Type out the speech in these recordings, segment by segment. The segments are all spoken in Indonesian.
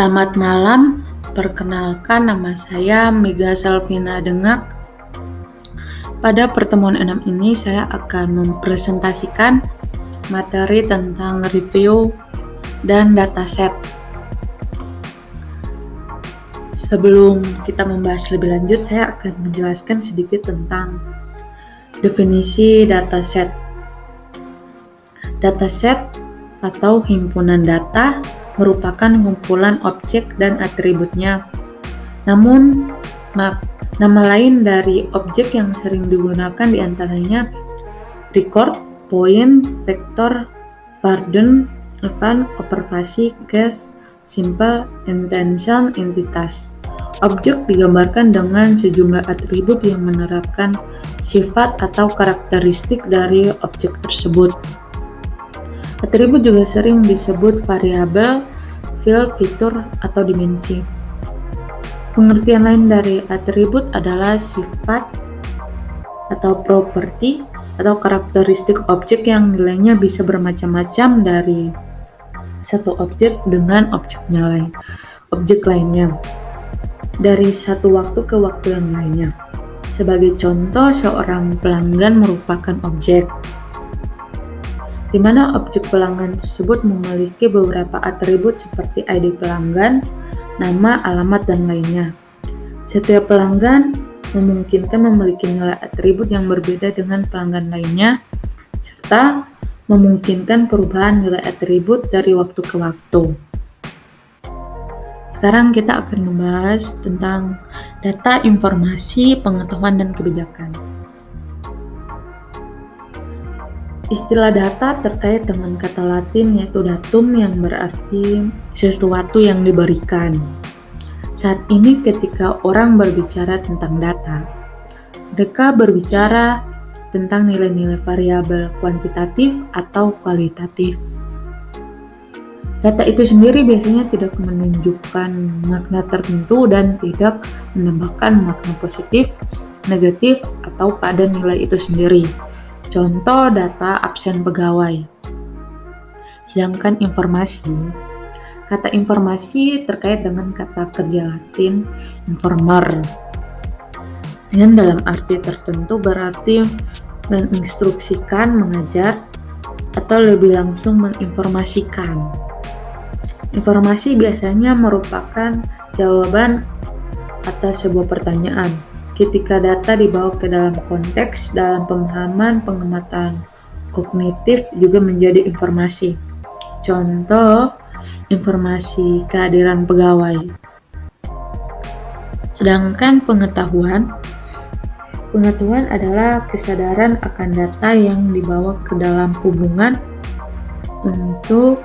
Selamat malam, perkenalkan nama saya Mega Selvina Dengak. Pada pertemuan 6 ini saya akan mempresentasikan materi tentang review dan dataset. Sebelum kita membahas lebih lanjut, saya akan menjelaskan sedikit tentang definisi dataset. Dataset atau himpunan data merupakan kumpulan objek dan atributnya. Namun, nama lain dari objek yang sering digunakan diantaranya record, point, vector, burden, event, observasi, case, simple, intention, entitas. Objek digambarkan dengan sejumlah atribut yang menerapkan sifat atau karakteristik dari objek tersebut. Atribut juga sering disebut variabel, field, fitur, atau dimensi. Pengertian lain dari atribut adalah sifat atau properti atau karakteristik objek yang nilainya bisa bermacam-macam dari satu objek dengan objek lainnya dari satu waktu ke waktu yang lainnya. Sebagai contoh, seorang pelanggan merupakan objek, di mana objek pelanggan tersebut memiliki beberapa atribut seperti ID pelanggan, nama, alamat, dan lainnya. Setiap pelanggan memungkinkan memiliki nilai atribut yang berbeda dengan pelanggan lainnya, serta memungkinkan perubahan nilai atribut dari waktu ke waktu. Sekarang kita akan membahas tentang data, informasi, pengetahuan, dan kebijakan. Istilah data terkait dengan kata Latin yaitu datum yang berarti sesuatu yang diberikan. Saat ini ketika orang berbicara tentang data, mereka berbicara tentang nilai-nilai variabel kuantitatif atau kualitatif. Data itu sendiri biasanya tidak menunjukkan makna tertentu dan tidak menambahkan makna positif, negatif, atau pada nilai itu sendiri. Contoh data absen pegawai. Sedangkan informasi, kata informasi terkait dengan kata kerja Latin informer, yang dalam arti tertentu berarti menginstruksikan, mengajar, atau lebih langsung menginformasikan. Informasi biasanya merupakan jawaban atas sebuah pertanyaan. Ketika data dibawa ke dalam konteks, dalam pemahaman pengamatan kognitif juga menjadi informasi. Contoh, informasi kehadiran pegawai. Sedangkan pengetahuan adalah kesadaran akan data yang dibawa ke dalam hubungan untuk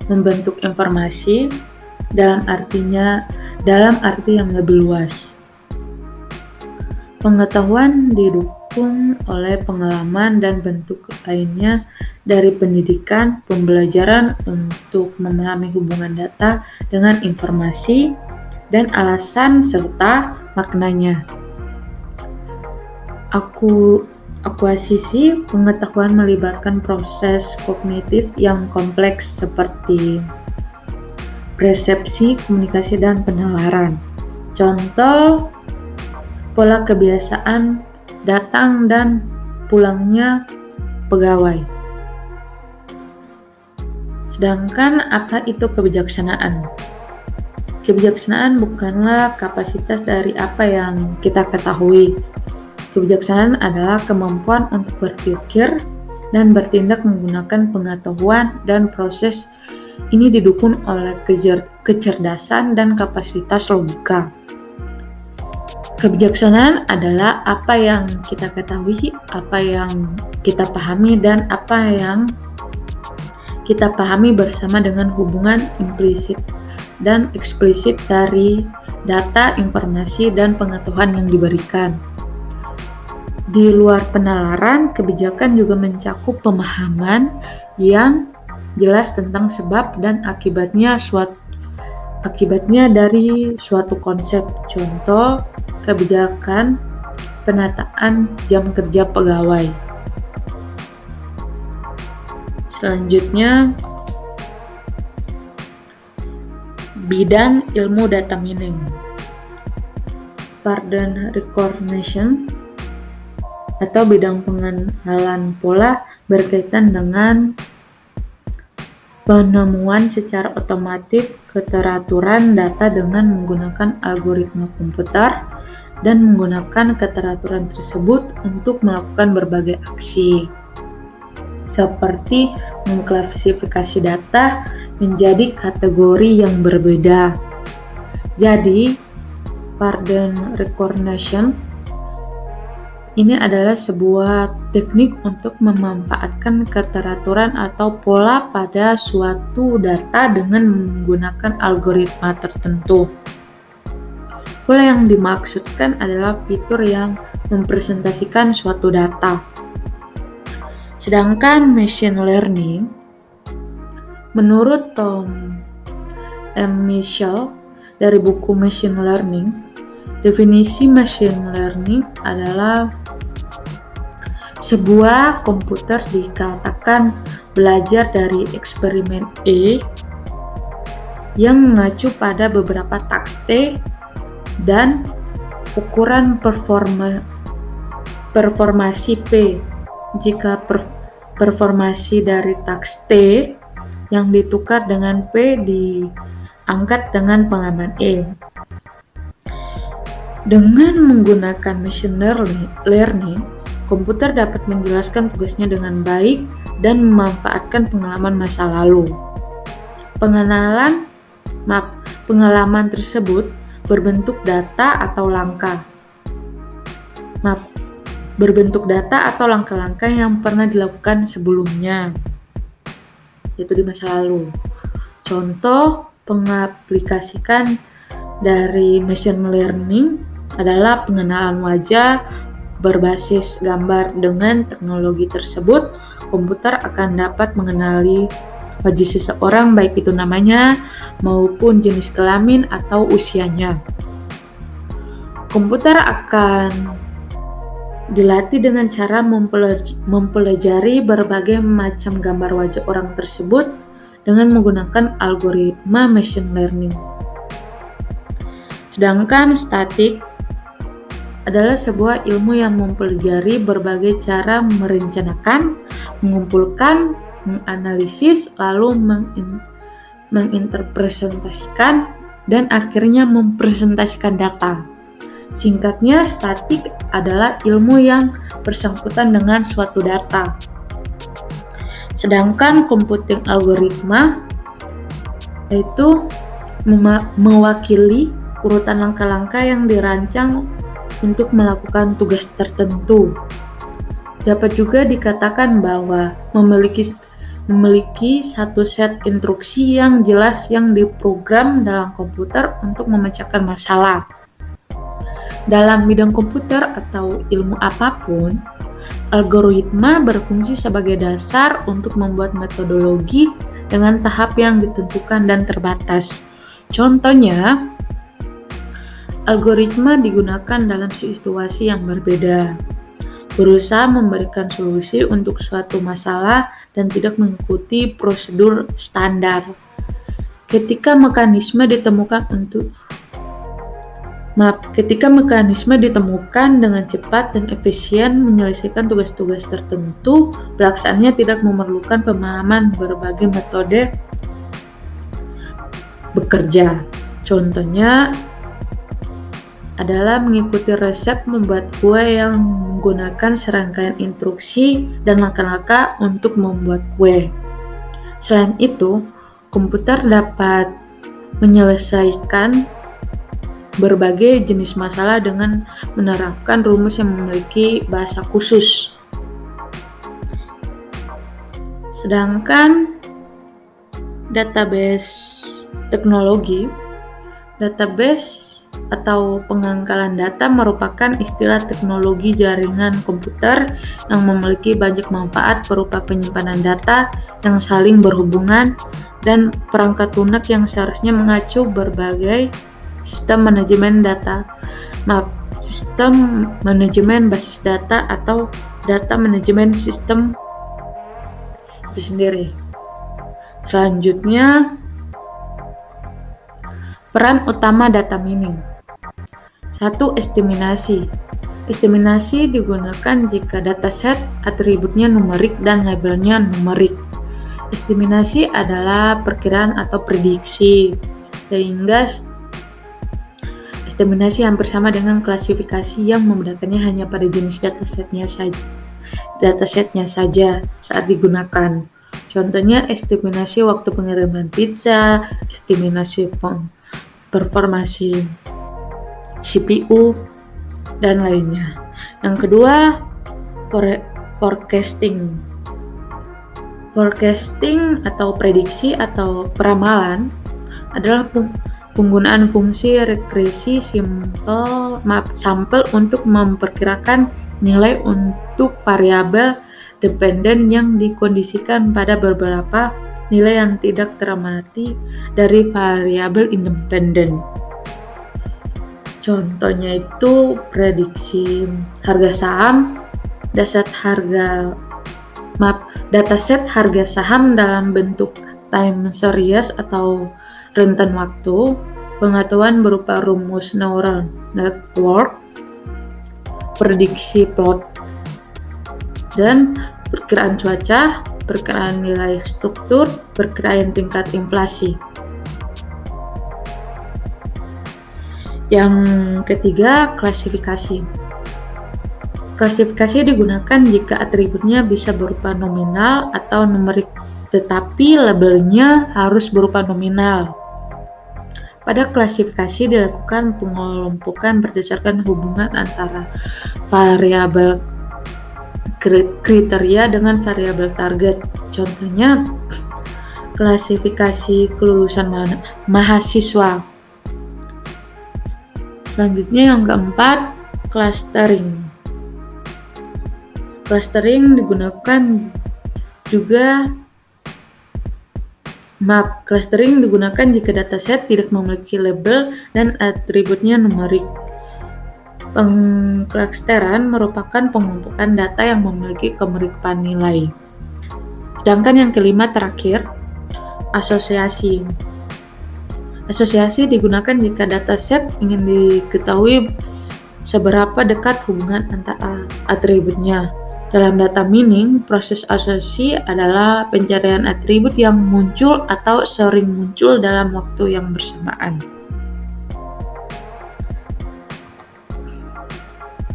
membentuk informasi dalam arti yang lebih luas. Pengetahuan didukung oleh pengalaman dan bentuk lainnya dari pendidikan, pembelajaran untuk memahami hubungan data dengan informasi dan alasan serta maknanya. Akuisisi pengetahuan melibatkan proses kognitif yang kompleks seperti persepsi, komunikasi, dan penalaran. Contoh, pola kebiasaan datang dan pulangnya pegawai. Sedangkan apa itu kebijaksanaan? Kebijaksanaan bukanlah kapasitas dari apa yang kita ketahui. Kebijaksanaan adalah kemampuan untuk berpikir dan bertindak menggunakan pengetahuan, dan proses ini didukung oleh kecerdasan dan kapasitas logika. Kebijaksanaan adalah apa yang kita ketahui, apa yang kita pahami, dan apa yang kita pahami bersama dengan hubungan implisit dan eksplisit dari data, informasi, dan pengetahuan yang diberikan. Di luar penalaran, kebijakan juga mencakup pemahaman yang jelas tentang sebab dan akibatnya dari suatu konsep. Contoh, kebijakan penataan jam kerja pegawai. Selanjutnya, bidang ilmu data mining. Pattern recognition atau bidang pengenalan pola berkaitan dengan penemuan secara otomatis keteraturan data dengan menggunakan algoritma komputer dan menggunakan keteraturan tersebut untuk melakukan berbagai aksi, seperti mengklasifikasi data menjadi kategori yang berbeda. Jadi, pattern recognition ini adalah sebuah teknik untuk memanfaatkan keteraturan atau pola pada suatu data dengan menggunakan algoritma tertentu. Pola yang dimaksudkan adalah fitur yang mempresentasikan suatu data. Sedangkan machine learning, menurut Tom M. Mitchell dari buku Machine Learning, definisi machine learning adalah sebuah komputer dikatakan belajar dari eksperimen E yang mengacu pada beberapa taks T dan ukuran performasi P. Jika performasi dari taks T yang ditukar dengan P diangkat dengan pengaman E. Dengan menggunakan machine learning, komputer dapat menjelaskan tugasnya dengan baik dan memanfaatkan pengalaman masa lalu. Pengalaman tersebut berbentuk data atau langkah-langkah yang pernah dilakukan sebelumnya, yaitu di masa lalu. Contoh pengaplikasikan dari machine learning adalah pengenalan wajah berbasis gambar. Dengan teknologi tersebut, komputer akan dapat mengenali wajah seseorang, baik itu namanya maupun jenis kelamin atau usianya. Komputer akan dilatih dengan cara mempelajari berbagai macam gambar wajah orang tersebut dengan menggunakan algoritma machine learning. Sedangkan statistik adalah sebuah ilmu yang mempelajari berbagai cara merencanakan, mengumpulkan, menganalisis, lalu menginterpretasikan, dan akhirnya mempresentasikan data. Singkatnya, statistik adalah ilmu yang bersangkutan dengan suatu data. Sedangkan computing algoritma yaitu mewakili urutan langkah-langkah yang dirancang untuk melakukan tugas tertentu. Dapat juga dikatakan bahwa memiliki satu set instruksi yang jelas yang diprogram dalam komputer untuk memecahkan masalah. Dalam bidang komputer atau ilmu apapun, algoritma berfungsi sebagai dasar untuk membuat metodologi dengan tahap yang ditentukan dan terbatas. Contohnya, algoritma digunakan dalam situasi yang berbeda, berusaha memberikan solusi untuk suatu masalah dan tidak mengikuti prosedur standar. Ketika mekanisme ditemukan dengan cepat dan efisien menyelesaikan tugas-tugas tertentu, pelaksanaannya tidak memerlukan pemahaman berbagai metode bekerja. Contohnya adalah mengikuti resep membuat kue yang menggunakan serangkaian instruksi dan langkah-langkah untuk membuat kue. Selain itu, komputer dapat menyelesaikan berbagai jenis masalah dengan menerapkan rumus yang memiliki bahasa khusus. Sedangkan database teknologi, database atau pengangkalan data merupakan istilah teknologi jaringan komputer yang memiliki banyak manfaat berupa penyimpanan data yang saling berhubungan dan perangkat lunak yang seharusnya mengacu berbagai sistem manajemen basis data atau data manajemen sistem itu sendiri. Selanjutnya Peran utama data mining. 1. Estimasi. Estimasi digunakan jika dataset atributnya numerik dan labelnya numerik. Estimasi adalah perkiraan atau prediksi, sehingga estimasi hampir sama dengan klasifikasi yang membedakannya hanya pada jenis datasetnya saja saat digunakan. Contohnya estimasi waktu pengiriman pizza, estimasi performasi CPU, dan lainnya. Yang kedua, forecasting. Forecasting atau prediksi atau peramalan adalah penggunaan fungsi regresi sampel untuk memperkirakan nilai untuk variabel dependen yang dikondisikan pada beberapa nilai yang tidak teramati dari variabel independen. Contohnya itu prediksi harga saham, dataset harga saham dalam bentuk time series atau rentan waktu, pengetahuan berupa rumus neural network, prediksi plot, dan perkiraan cuaca, perkiraan nilai struktur, perkiraan tingkat inflasi. Yang ketiga, klasifikasi. Klasifikasi digunakan jika atributnya bisa berupa nominal atau numerik, tetapi labelnya harus berupa nominal. Pada klasifikasi dilakukan pengelompokan berdasarkan hubungan antara variabel kriteria dengan variabel target. Contohnya, klasifikasi kelulusan mahasiswa. Selanjutnya yang keempat, clustering. Clustering digunakan jika dataset tidak memiliki label dan atributnya numerik. Pengklusteran merupakan pengumpulan data yang memiliki kemiripan nilai. Sedangkan yang kelima terakhir, asosiasi. Asosiasi digunakan jika dataset ingin diketahui seberapa dekat hubungan antara atributnya. Dalam data mining, proses asosiasi adalah pencarian atribut yang muncul atau sering muncul dalam waktu yang bersamaan.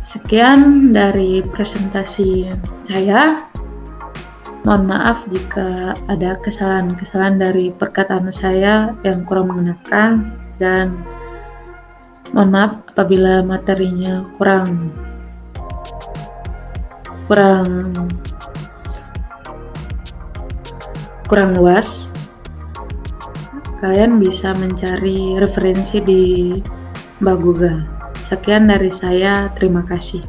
Sekian dari presentasi saya. Mohon maaf jika ada kesalahan-kesalahan dari perkataan saya yang kurang mengenakan, dan mohon maaf apabila materinya kurang luas. Kalian bisa mencari referensi di Mbak Google. Sekian dari saya, terima kasih.